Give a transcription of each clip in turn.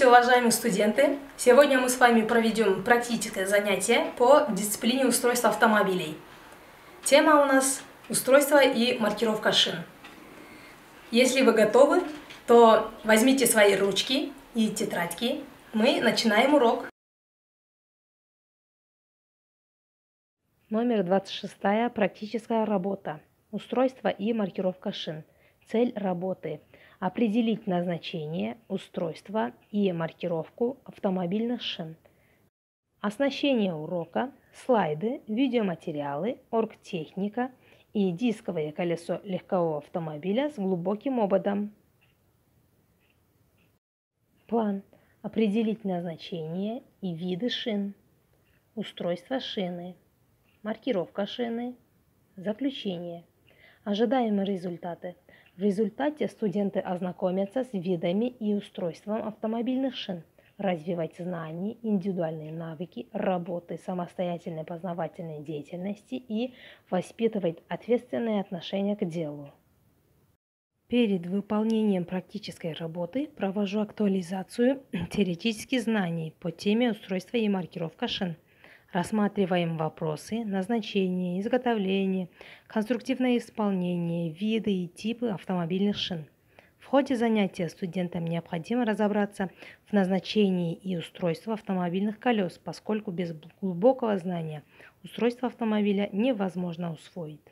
Здравствуйте, уважаемые студенты! Сегодня мы с вами проведем практическое занятие по дисциплине устройства автомобилей. Тема у нас устройство и маркировка шин. Если вы готовы, то возьмите свои ручки и тетрадки. Мы начинаем урок. Номер 26. Практическая работа. Устройство и маркировка шин. Цель работы – определить назначение, устройство и маркировку автомобильных шин. Оснащение урока, слайды, видеоматериалы, оргтехника и дисковое колесо легкового автомобиля с глубоким ободом. План – определить назначение и виды шин, устройство шины, маркировка шины, заключение. Ожидаемые результаты. В результате студенты ознакомятся с видами и устройством автомобильных шин, развивать знания, индивидуальные навыки, работы, самостоятельной познавательной деятельности и воспитывать ответственное отношение к делу. Перед выполнением практической работы провожу актуализацию теоретических знаний по теме устройства и маркировка шин. Рассматриваем вопросы назначения, изготовления, конструктивное исполнение, виды и типы автомобильных шин. В ходе занятия студентам необходимо разобраться в назначении и устройстве автомобильных колес, поскольку без глубокого знания устройство автомобиля невозможно усвоить.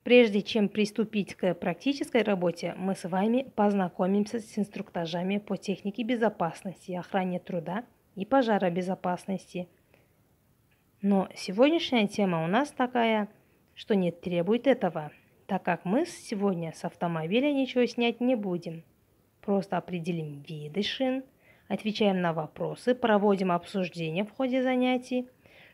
Прежде чем приступить к практической работе, мы с вами познакомимся с инструктажами по технике безопасности, охране труда и пожаробезопасности. Но сегодняшняя тема у нас такая, что не требует этого, так как мы сегодня с автомобиля ничего снять не будем. Просто определим виды шин, отвечаем на вопросы, проводим обсуждение в ходе занятий.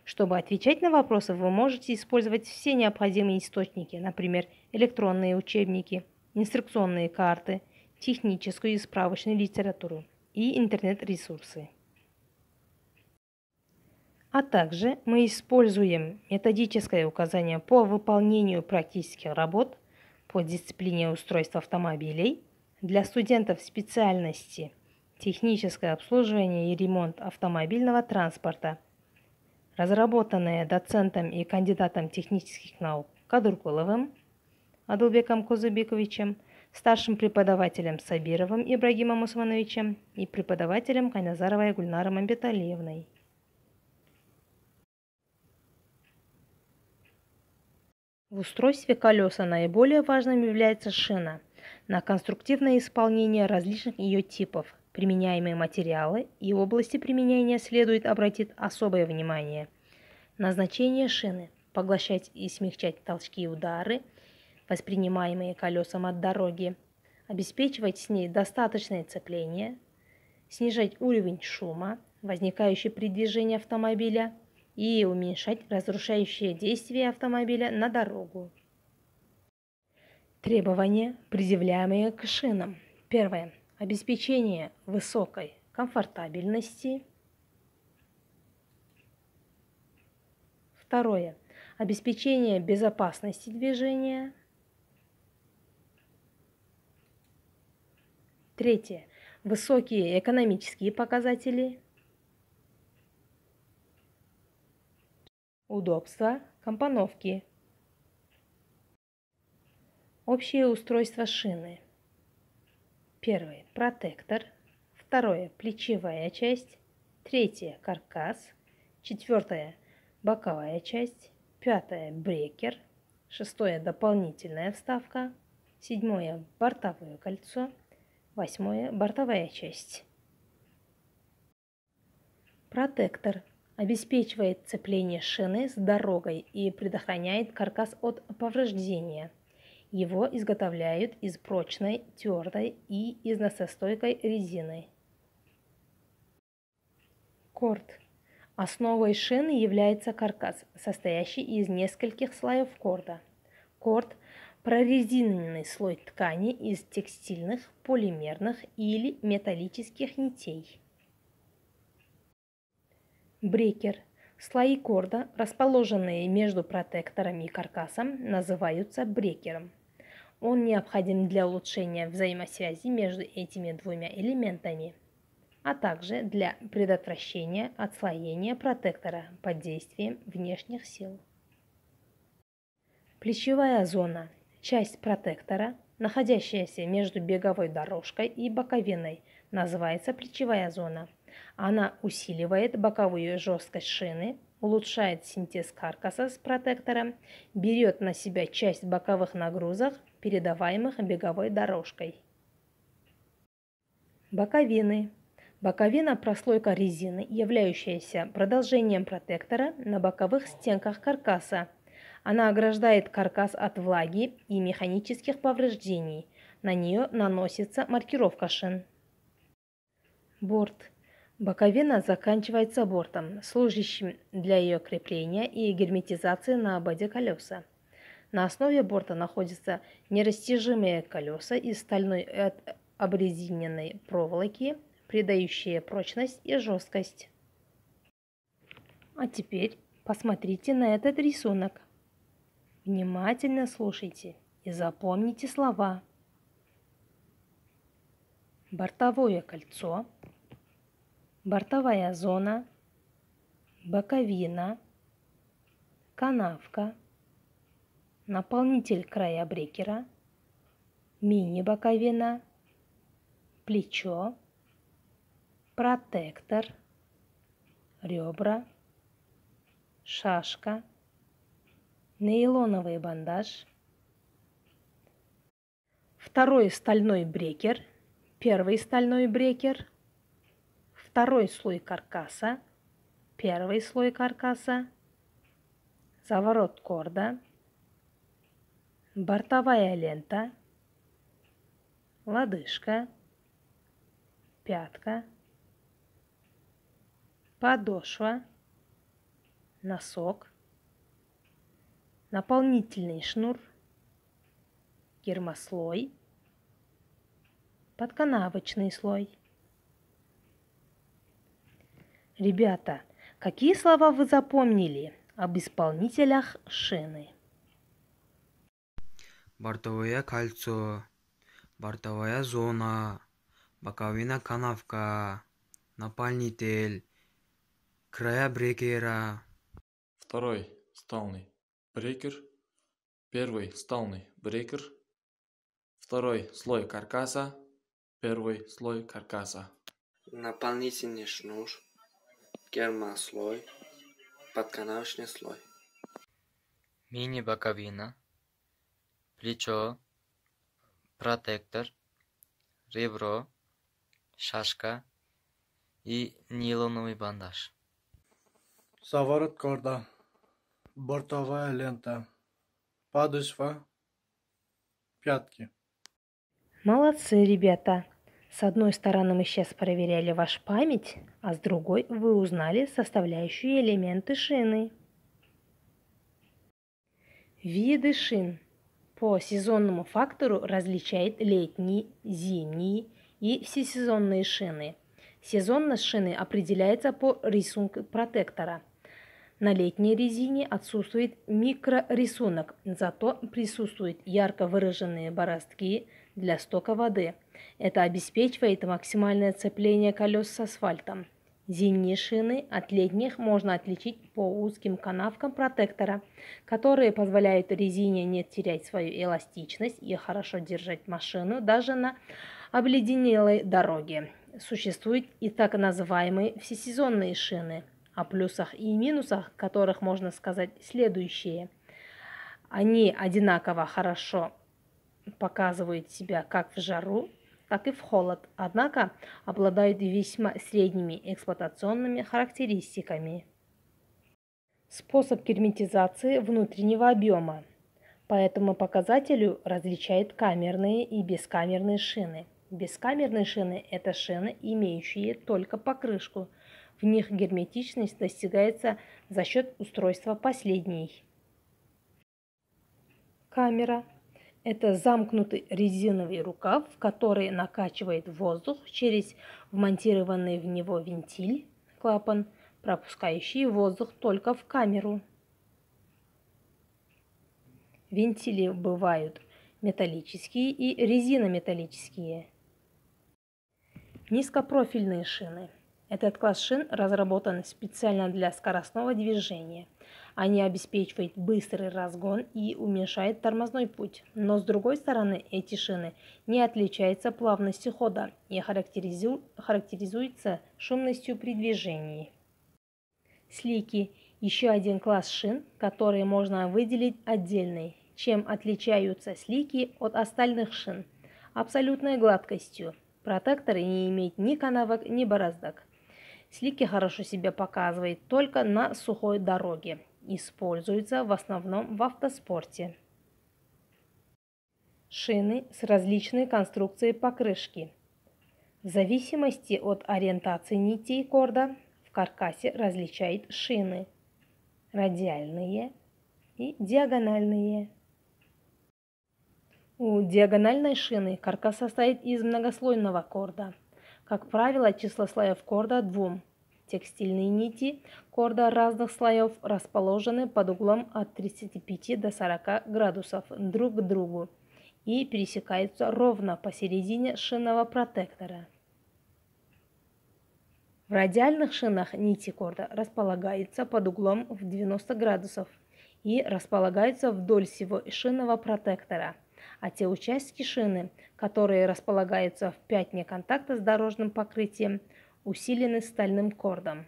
Чтобы отвечать на вопросы, вы можете использовать все необходимые источники, например, электронные учебники, инструкционные карты, техническую и справочную литературу и интернет-ресурсы. А также мы используем методическое указание по выполнению практических работ по дисциплине устройства автомобилей для студентов специальности техническое обслуживание и ремонт автомобильного транспорта, разработанное доцентом и кандидатом технических наук Кадыркуловым Адылбеком Козубековичем, старшим преподавателем Сабировым Ибрагимом Усмановичем и преподавателем Канязаровой Гульнарой Мамбеталиевной. В устройстве колеса наиболее важным является шина. На конструктивное исполнение различных ее типов, применяемые материалы и области применения следует обратить особое внимание. Назначение шины – поглощать и смягчать толчки и удары, воспринимаемые колесом от дороги, обеспечивать с ней достаточное сцепление, снижать уровень шума, возникающий при движении автомобиля, и уменьшать разрушающее действие автомобиля на дорогу. Требования, предъявляемые к шинам. Первое. Обеспечение высокой комфортабельности. Второе. Обеспечение безопасности движения. Третье. Высокие экономические показатели. Удобство компоновки. Общее устройство шины. Первое – протектор. Второе – плечевая часть. Третье – каркас. Четвертое – боковая часть. Пятое – брекер. Шестое – дополнительная вставка. Седьмое – бортовое кольцо. Восьмое – бортовая часть. Протектор обеспечивает сцепление шины с дорогой и предохраняет каркас от повреждения. Его изготовляют из прочной, твердой и износостойкой резины. Корд. Основой шины является каркас, состоящий из нескольких слоев корда. Корд – прорезиненный слой ткани из текстильных, полимерных или металлических нитей. Брекер. Слои корда, расположенные между протектором и каркасом, называются брекером. Он необходим для улучшения взаимосвязи между этими двумя элементами. а также для предотвращения отслоения протектора под действием внешних сил. Плечевая зона – часть протектора, находящаяся между беговой дорожкой и боковиной, называется плечевая зона. Она усиливает боковую жесткость шины, улучшает синтез каркаса с протектором, берет на себя часть боковых нагрузок, передаваемых беговой дорожкой. Боковины. Боковина – прослойка резины, являющаяся продолжением протектора на боковых стенках каркаса. Она ограждает каркас от влаги и механических повреждений. На нее наносится маркировка шин. Борт. Боковина заканчивается бортом, служащим для ее крепления и герметизации на ободе колеса. На основе борта находятся нерастяжимые колеса из стальной обрезиненной проволоки, придающие прочность и жесткость. А теперь посмотрите на этот рисунок. Внимательно слушайте и запомните слова. Бортовое кольцо, бортовая зона, боковина, канавка, наполнитель края брекера, мини-боковина, плечо, протектор, ребра, шашка, нейлоновый бандаж, второй стальной брекер, первый стальной брекер, второй слой каркаса, первый слой каркаса, заворот корда, бортовая лента, лодыжка, пятка, подошва, носок, наполнительный шнур, гермослой, подканавочный слой. Ребята, какие слова вы запомнили об исполнителях шины? Бортовое кольцо, бортовая зона, боковина канавка, наполнитель, края брекера. Второй стальной брекер, первый стальной брекер, второй слой каркаса, первый слой каркаса. Наполнительный шнур, гермослой, подканавочный слой. Мини-боковина, плечо, протектор, ребро, шашка и нейлоновый бандаж. Заворот корда, бортовая лента, подошва, пятки. Молодцы, ребята! С одной стороны мы сейчас проверяли вашу память, а с другой вы узнали составляющие элементы шины. Виды шин по сезонному фактору различают летние, зимние и всесезонные шины. Сезонность шины определяется по рисунку протектора. На летней резине отсутствует микрорисунок, зато присутствуют ярко выраженные бороздки для стока воды. Это обеспечивает максимальное сцепление колес с асфальтом. Зимние шины от летних можно отличить по узким канавкам протектора, которые позволяют резине не терять свою эластичность и хорошо держать машину даже на обледенелой дороге. Существуют и так называемые всесезонные шины. О плюсах и минусах которых можно сказать следующее. Они одинаково хорошо показывают себя как в жару, так и в холод, однако обладают весьма средними эксплуатационными характеристиками. Способ герметизации внутреннего объема. По этому показателю различают камерные и бескамерные шины. Бескамерные шины – это шины, имеющие только покрышку. В них герметичность достигается за счет устройства последней. Камера – это замкнутый резиновый рукав, который накачивает воздух через вмонтированный в него вентиль, клапан, пропускающий воздух только в камеру. Вентили бывают металлические и резинометаллические. Низкопрофильные шины. Этот класс шин разработан специально для скоростного движения. Они обеспечивают быстрый разгон и уменьшают тормозной путь. Но с другой стороны, эти шины не отличаются плавностью хода и характеризуются шумностью при движении. Слики – еще один класс шин, который можно выделить отдельный. Чем отличаются слики от остальных шин? Абсолютной гладкостью. Протекторы не имеют ни канавок, ни бороздок. Слики хорошо себя показывают только на сухой дороге. Используются в основном в автоспорте. Шины с различной конструкцией покрышки. В зависимости от ориентации нитей корда в каркасе различают шины – радиальные и диагональные. У диагональной шины каркас состоит из многослойного корда. Как правило, число слоев корда 2. Текстильные нити корда разных слоев расположены под углом от 35 до 40 градусов друг к другу и пересекаются ровно посередине шинного протектора. В радиальных шинах нити корда располагаются под углом в 90 градусов и располагаются вдоль всего шинного протектора, а те участки шины, которые располагаются в пятне контакта с дорожным покрытием, усилены стальным кордом.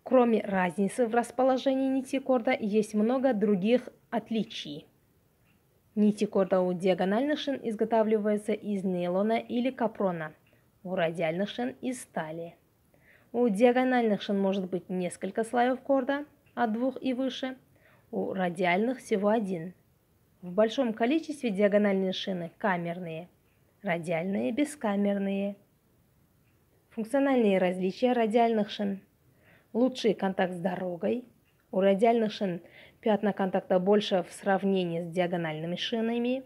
Кроме разницы в расположении нити корда, есть много других отличий. Нити корда у диагональных шин изготавливаются из нейлона или капрона, у радиальных шин из стали. У диагональных шин может быть несколько слоев корда, от 2 и выше, у радиальных всего 1. В большом количестве диагональные шины камерные, радиальные бескамерные. Функциональные различия радиальных шин. Лучший контакт с дорогой. У радиальных шин пятна контакта больше в сравнении с диагональными шинами.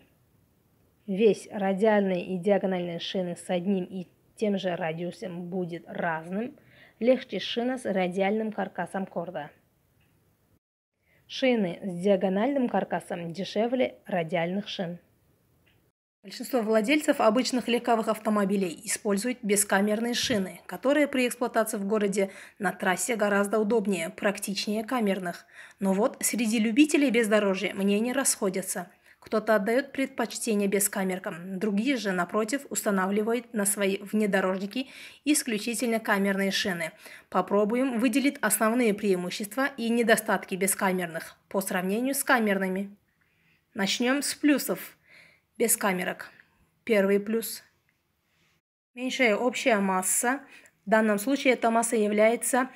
Весь радиальные и диагональные шины с одним и тем же радиусом будет разным. Легче шина с радиальным каркасом корда. Шины с диагональным каркасом дешевле радиальных шин. Большинство владельцев обычных легковых автомобилей используют бескамерные шины, которые при эксплуатации в городе на трассе гораздо удобнее, практичнее камерных. Но вот среди любителей бездорожья мнения расходятся. Кто-то отдает предпочтение бескамеркам, другие же, напротив, устанавливают на свои внедорожники исключительно камерные шины. Попробуем выделить основные преимущества и недостатки бескамерных по сравнению с камерными. Начнем с плюсов бескамерок. Первый плюс – меньшая общая масса. В данном случае эта масса является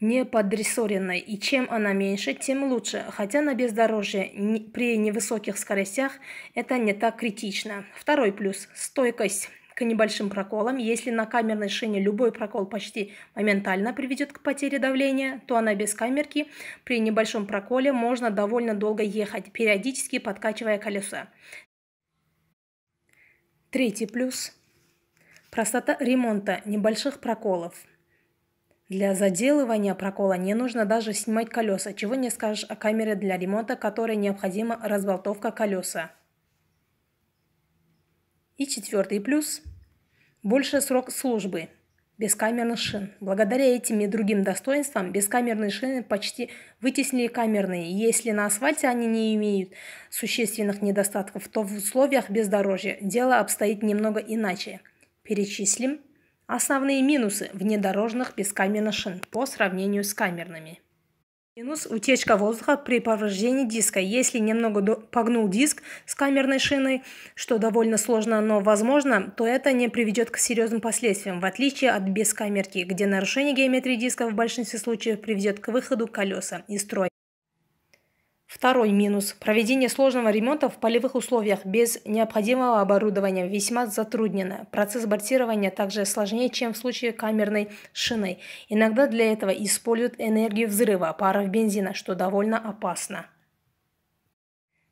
неподрессоренной, и чем она меньше, тем лучше, хотя на бездорожье при невысоких скоростях это не так критично. Второй плюс – стойкость к небольшим проколам. Если на камерной шине любой прокол почти моментально приведет к потере давления, то на бескамерке при небольшом проколе можно довольно долго ехать, периодически подкачивая колеса. Третий плюс – простота ремонта небольших проколов. Для заделывания прокола не нужно даже снимать колеса, чего не скажешь о камере для ремонта, которой необходима разболтовка колеса. И четвертый плюс – больший срок службы бескамерных шин. Благодаря этим и другим достоинствам бескамерные шины почти вытеснили камерные. Если на асфальте они не имеют существенных недостатков, то в условиях бездорожья дело обстоит немного иначе. Перечислим основные минусы внедорожных бескамерных шин по сравнению с камерными. Минус – утечка воздуха при повреждении диска. Если немного погнул диск с камерной шиной, что довольно сложно, но возможно, то это не приведет к серьезным последствиям, в отличие от бескамерки, где нарушение геометрии диска в большинстве случаев приведет к выходу колеса из строя. Второй минус – проведение сложного ремонта в полевых условиях без необходимого оборудования весьма затруднено. Процесс бортирования также сложнее, чем в случае камерной шины. Иногда для этого используют энергию взрыва паров бензина, что довольно опасно.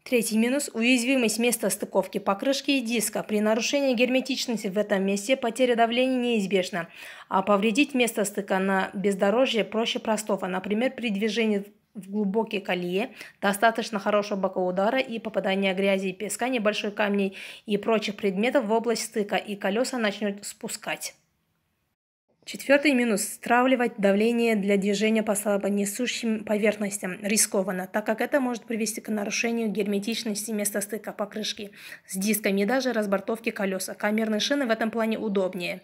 Третий минус – уязвимость места стыковки покрышки и диска. При нарушении герметичности в этом месте потеря давления неизбежна, а повредить место стыка на бездорожье проще простого, например, при движении в глубокие колеи, достаточно хорошего бокового удара и попадания грязи и песка, небольших камней и прочих предметов в область стыка, и колеса начнут спускать. Четвертый минус. Стравливать давление для движения по слабонесущим поверхностям рискованно, так как это может привести к нарушению герметичности места стыка покрышки с дисками и даже разбортовке колеса. Камерные шины в этом плане удобнее.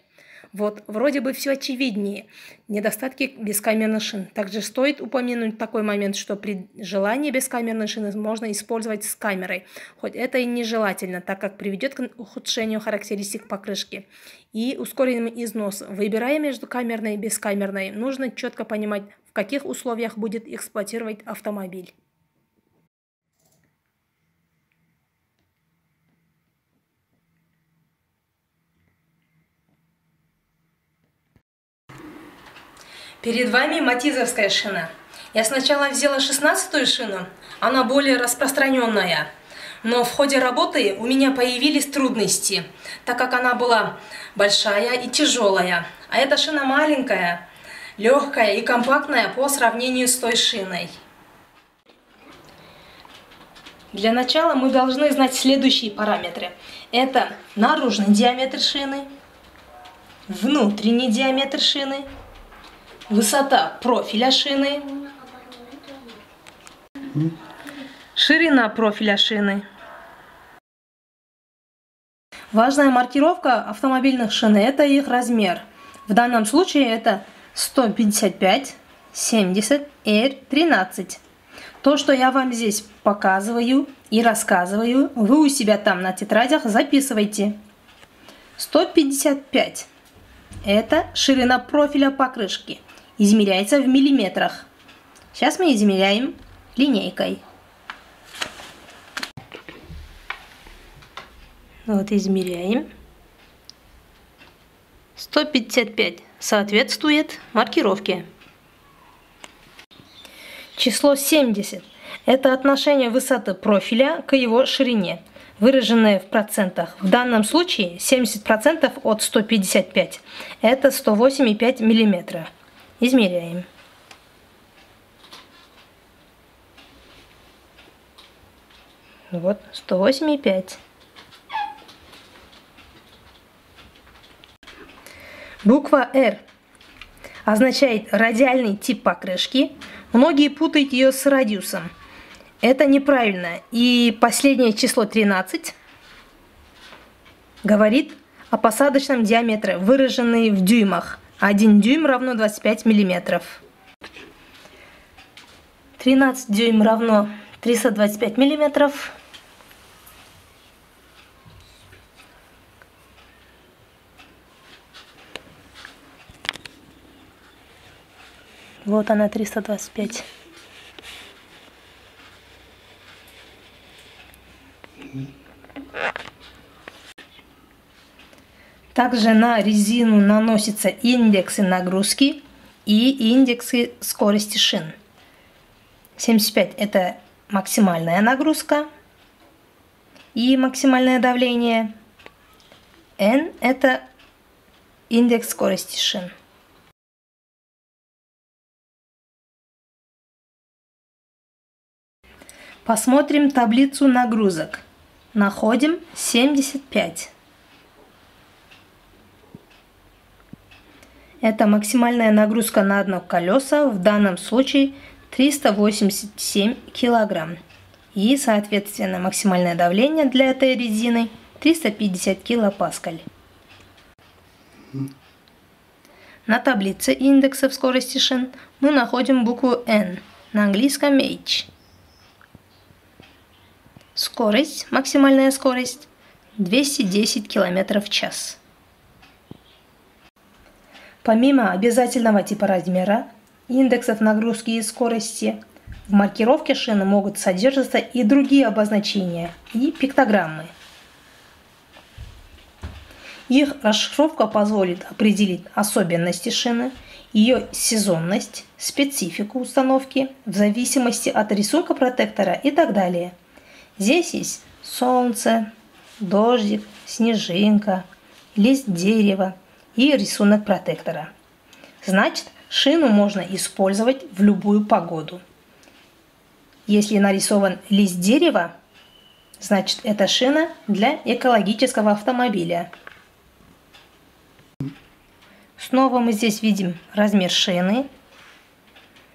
Вот, вроде бы все очевиднее. Недостатки бескамерных шин. Также стоит упомянуть такой момент, что при желании бескамерные шины можно использовать с камерой, хоть это и нежелательно, так как приведет к ухудшению характеристик покрышки и ускоренным износом. Выбирая между камерной и бескамерной, нужно четко понимать, в каких условиях будет эксплуатировать автомобиль. Перед вами матизовская шина. Я сначала взяла 16-ю шину, она более распространенная. Но в ходе работы у меня появились трудности, так как она была большая и тяжелая. А эта шина маленькая, легкая и компактная по сравнению с той шиной. Для начала мы должны знать следующие параметры. Это наружный диаметр шины, внутренний диаметр шины, высота профиля шины, ширина профиля шины. Важная маркировка автомобильных шин – это их размер. В данном случае это 155, 70, R13. То, что я вам здесь показываю и рассказываю, вы у себя там на тетрадях записывайте. 155 – это ширина профиля покрышки. Измеряется в миллиметрах. Сейчас мы измеряем линейкой. Вот измеряем. 155 соответствует маркировке. Число 70 – это отношение высоты профиля к его ширине, выраженное в процентах. В данном случае 70% от 155 – это 108,5 мм. Измеряем. Вот 108,5. Буква R означает радиальный тип покрышки. Многие путают ее с радиусом. Это неправильно. И последнее число 13 говорит о посадочном диаметре, выраженный в дюймах. 1 дюйм равно 25 миллиметров. 13 дюйм равно 325 миллиметров. Вот она, 325. Также на резину наносятся индексы нагрузки и индексы скорости шин. 75 – это максимальная нагрузка и максимальное давление. N – это индекс скорости шин. Посмотрим таблицу нагрузок. Находим 75. Это максимальная нагрузка на одно колесо, в данном случае 387 кг. И, соответственно, максимальное давление для этой резины 350 килопаскаль. На таблице индексов скорости шин мы находим букву N, на английском H. Скорость, максимальная скорость 210 км в час. Помимо обязательного типа размера, индексов нагрузки и скорости, в маркировке шины могут содержаться и другие обозначения и пиктограммы. Их расшифровка позволит определить особенности шины, ее сезонность, специфику установки в зависимости от рисунка протектора и так далее. Здесь есть солнце, дождик, снежинка, лист дерева и рисунок протектора. Значит, шину можно использовать в любую погоду. Если нарисован лист дерева, значит это шина для экологического автомобиля. Снова мы здесь видим размер шины,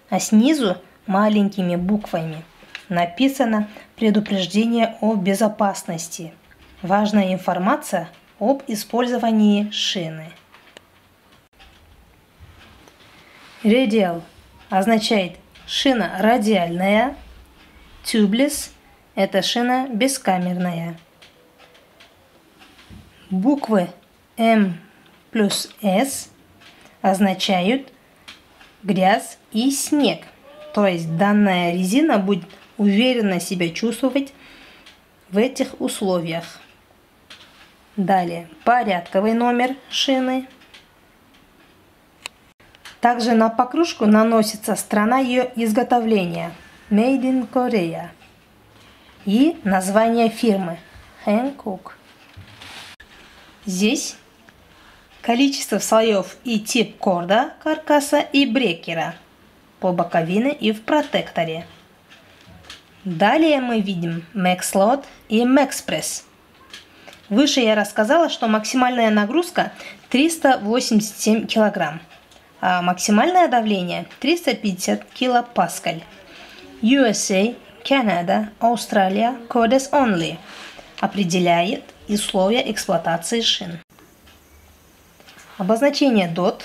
а снизу маленькими буквами написано предупреждение о безопасности. Важная информация об использовании шины. Radial означает шина радиальная. Tubeless – это шина бескамерная. Буквы M плюс S означают грязь и снег. То есть данная резина будет уверенно себя чувствовать в этих условиях. Далее порядковый номер шины. Также на покрышку наносится страна ее изготовления Made in Korea и название фирмы Hankook. Здесь количество слоев и тип корда, каркаса и брекера по боковине и в протекторе. Далее мы видим MaxLoad и MaxPress. Выше я рассказала, что максимальная нагрузка 387 кг, а максимальное давление 350 кПа. USA, Канада, Австралия, Codes Only определяет условия эксплуатации шин. Обозначение DOT,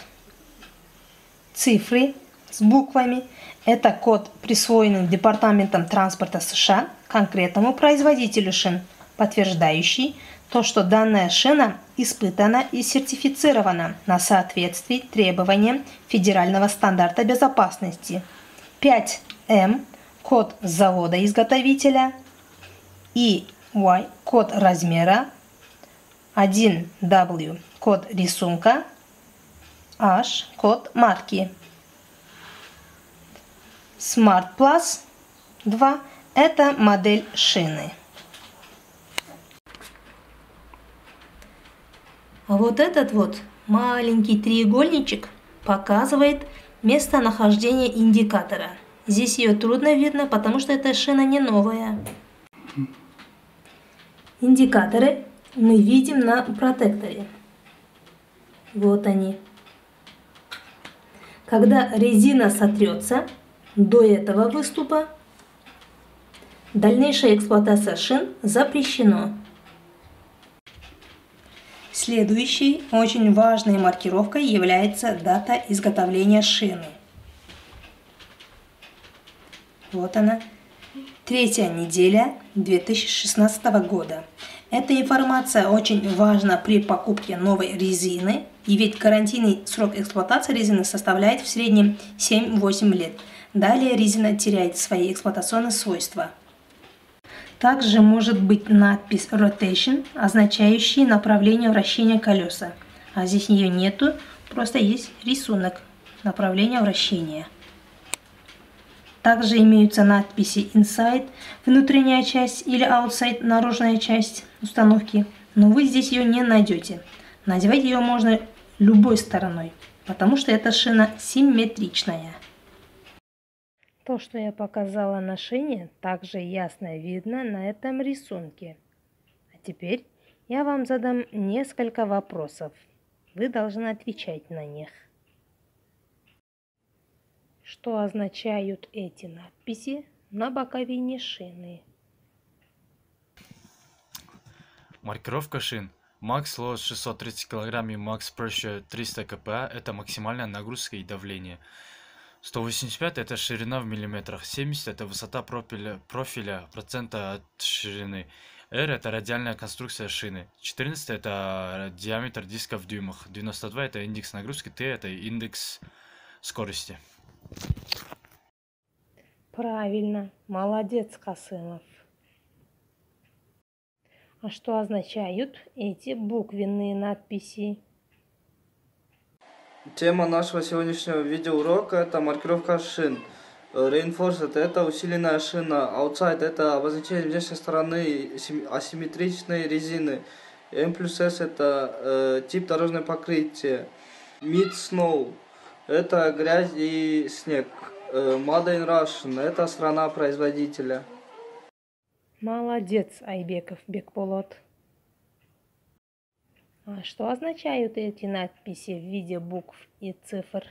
цифры с буквами – это код, присвоенный Департаментом транспорта США конкретному производителю шин, подтверждающий то, что данная шина испытана и сертифицирована на соответствии требованиям Федерального стандарта безопасности. 5М – код завода-изготовителя, EY – код размера, 1W – код рисунка, H – код марки. Smart Plus 2 – это модель шины. А вот этот вот маленький треугольничек показывает местонахождение индикатора. Здесь ее трудно видно, потому что эта шина не новая. Индикаторы мы видим на протекторе. Вот они. Когда резина сотрется до этого выступа, дальнейшая эксплуатация шин запрещена. Следующей очень важной маркировкой является дата изготовления шины. Вот она, 3-я неделя 2016 года. Эта информация очень важна при покупке новой резины, и ведь гарантийный срок эксплуатации резины составляет в среднем 7-8 лет. Далее резина теряет свои эксплуатационные свойства. Также может быть надпись Rotation, означающая направление вращения колеса. А здесь ее нету, просто есть рисунок направления вращения. Также имеются надписи Inside, внутренняя часть, или Outside, наружная часть установки. Но вы здесь ее не найдете. Надевать ее можно любой стороной, потому что эта шина симметричная. То, что я показала на шине, также ясно видно на этом рисунке. А теперь я вам задам несколько вопросов. Вы должны отвечать на них. Что означают эти надписи на боковине шины? Маркировка шин. Max Load 630 кг и Max Pressure 300 кпа – это максимальная нагрузка и давление. 185 – это ширина в миллиметрах, 70 – это высота профиля процента от ширины. R – это радиальная конструкция шины, 14 – это диаметр диска в дюймах, 92 – это индекс нагрузки, T – это индекс скорости. Правильно, молодец, Касымов. А что означают эти буквенные надписи? Тема нашего сегодняшнего видеоурока – это маркировка шин. Reinforced – это усиленная шина. Outside – это обозначение внешней стороны асимметричной резины. M плюс S – это тип дорожного покрытия. Mid Snow – это грязь и снег. Made in Russian – это страна производителя. Молодец, Айбеков Бекболот. А что означают эти надписи в виде букв и цифр?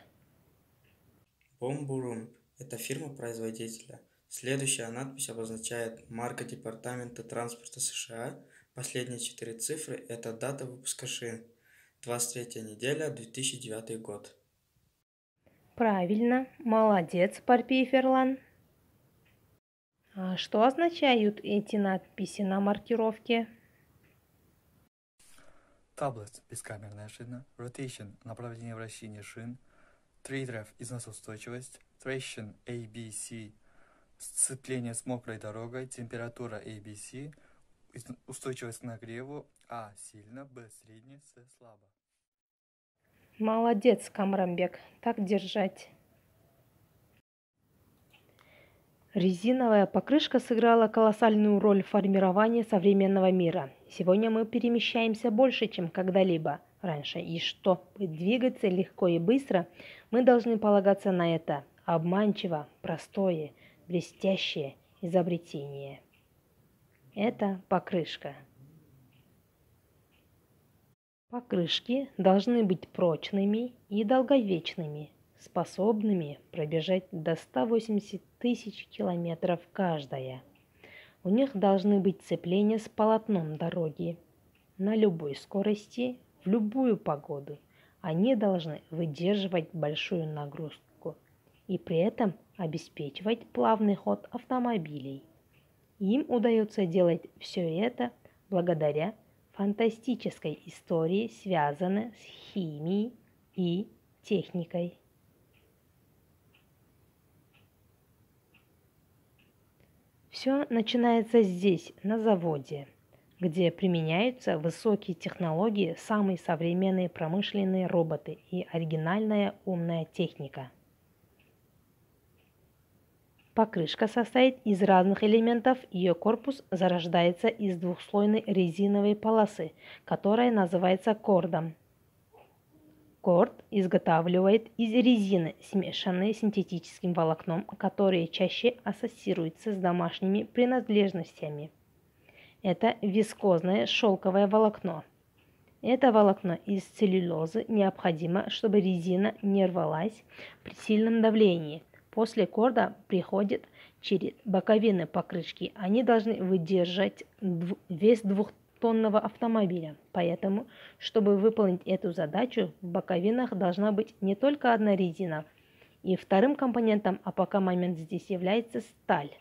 Бомбурум – это фирма производителя. Следующая надпись обозначает марка Департамента транспорта США. Последние 4 цифры – это дата выпуска шин. 23 неделя, 2009 год. Правильно, молодец, Парпий Ферлан. А что означают эти надписи на маркировке? Таблет – бескамерная шина. Rotation – направление вращения шин. Trade-ref – износоустойчивость. Traction – ABC – сцепление с мокрой дорогой. Температура ABC – устойчивость к нагреву. А – сильно, Б – средне, С – слабо. Молодец, Камрамбек, так держать. Резиновая покрышка сыграла колоссальную роль в формировании современного мира. Сегодня мы перемещаемся больше, чем когда-либо раньше, и чтобы двигаться легко и быстро, мы должны полагаться на это обманчиво, простое, блестящее изобретение. Это покрышка. Покрышки должны быть прочными и долговечными, способными пробежать до 180 тысяч километров каждая. У них должны быть сцепления с полотном дороги на любой скорости, в любую погоду. Они должны выдерживать большую нагрузку и при этом обеспечивать плавный ход автомобилей. Им удается делать все это благодаря фантастической истории, связанной с химией и техникой. Все начинается здесь, на заводе, где применяются высокие технологии, самые современные промышленные роботы и оригинальная умная техника. Покрышка состоит из разных элементов, ее корпус зарождается из двухслойной резиновой полосы, которая называется кордом. Корд изготавливает из резины, смешанной с синтетическим волокном, которые чаще ассоциируются с домашними принадлежностями. Это вискозное шелковое волокно. Это волокно из целлюлозы необходимо, чтобы резина не рвалась при сильном давлении. После корда приходит через боковины покрышки. Они должны выдержать вес двухтонного автомобиля. Поэтому, чтобы выполнить эту задачу, в боковинах должна быть не только одна резина. И вторым компонентом, а пока момент здесь является сталь.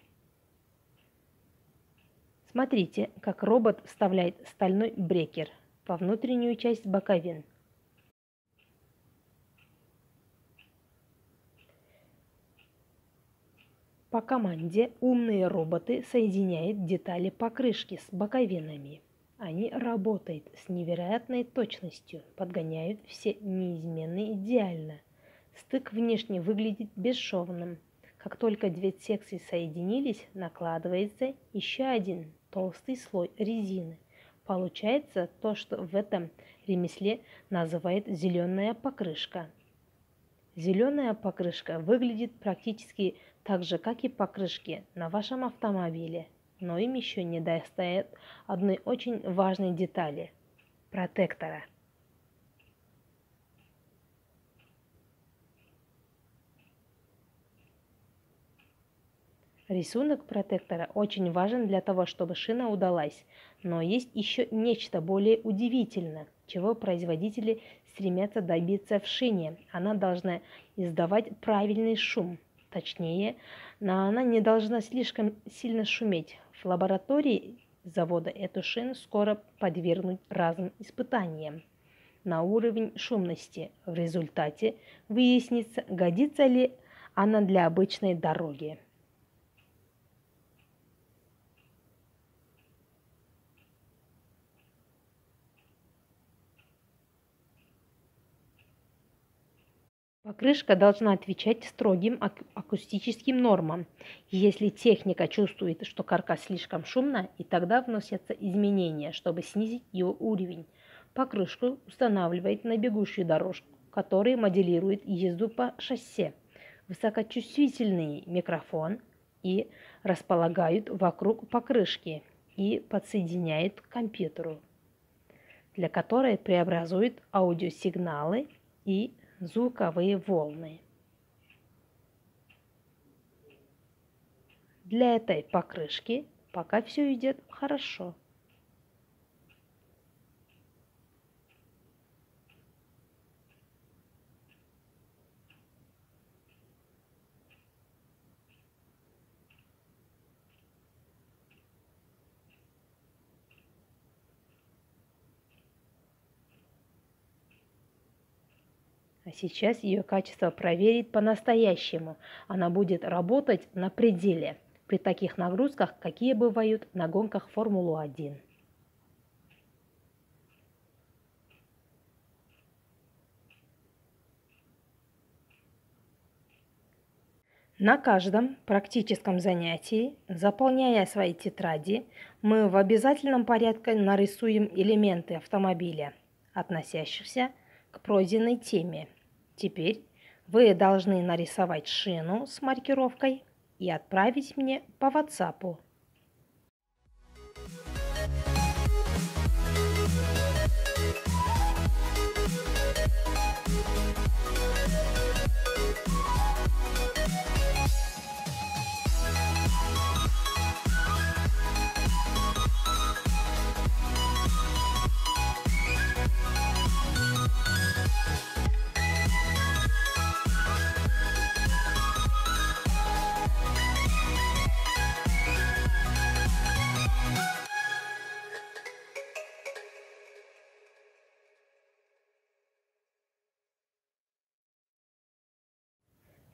Смотрите, как робот вставляет стальной брекер во внутреннюю часть боковин. По команде умные роботы соединяют детали покрышки с боковинами. Они работают с невероятной точностью, подгоняют все неизменно идеально. Стык внешне выглядит бесшовным. Как только две секции соединились, накладывается еще один толстый слой резины. Получается то, что в этом ремесле называют зеленая покрышка. Зеленая покрышка выглядит практически так же, как и покрышки на вашем автомобиле, но им еще не достает одной очень важной детали – протектора. Рисунок протектора очень важен для того, чтобы шина удалась, но есть еще нечто более удивительное, чего производители стремятся добиться в шине. Она должна издавать правильный шум. Точнее, она не должна слишком сильно шуметь. В лаборатории завода эту шину скоро подвергнут разным испытаниям на уровень шумности. В результате выяснится, годится ли она для обычной дороги. Покрышка должна отвечать строгим акустическим нормам. Если техника чувствует, что каркас слишком шумно, и тогда вносятся изменения, чтобы снизить его уровень. Покрышку устанавливает на бегущую дорожку, которая моделирует езду по шоссе. высокочувствительный микрофон и располагают вокруг покрышки и подсоединяют к компьютеру, для которой преобразуют аудиосигналы и звуковые волны. Для этой покрышки пока все идет хорошо. А сейчас ее качество проверить по-настоящему. Она будет работать на пределе при таких нагрузках, какие бывают на гонках Формулы-1. На каждом практическом занятии, заполняя свои тетради, мы в обязательном порядке нарисуем элементы автомобиля, относящихся к пройденной теме. Теперь вы должны нарисовать шину с маркировкой и отправить мне по WhatsApp.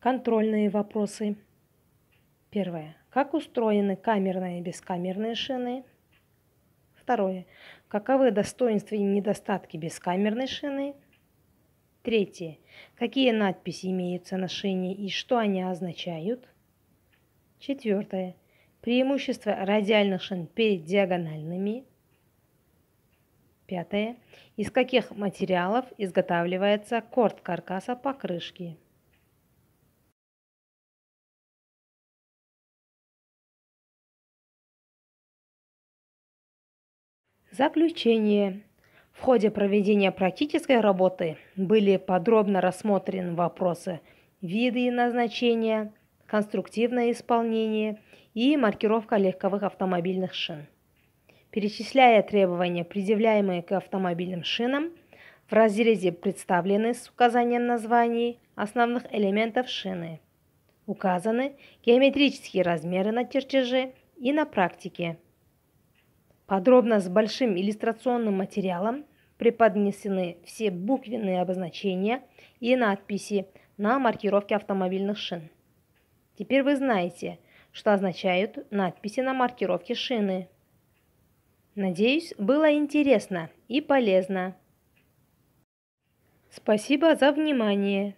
Контрольные вопросы. Первое. Как устроены камерные и бескамерные шины? Второе. Каковы достоинства и недостатки бескамерной шины? Третье. Какие надписи имеются на шине и что они означают? Четвертое. Преимущества радиальных шин перед диагональными. Пятое. Из каких материалов изготавливается корд каркаса покрышки? Заключение. В ходе проведения практической работы были подробно рассмотрены вопросы виды и назначения, конструктивное исполнение и маркировка легковых автомобильных шин. Перечисляя требования, предъявляемые к автомобильным шинам, в разрезе представлены с указанием названий основных элементов шины. Указаны геометрические размеры на чертеже и на практике. Подробно с большим иллюстрационным материалом преподнесены все буквенные обозначения и надписи на маркировке автомобильных шин. Теперь вы знаете, что означают надписи на маркировке шины. Надеюсь, было интересно и полезно. Спасибо за внимание.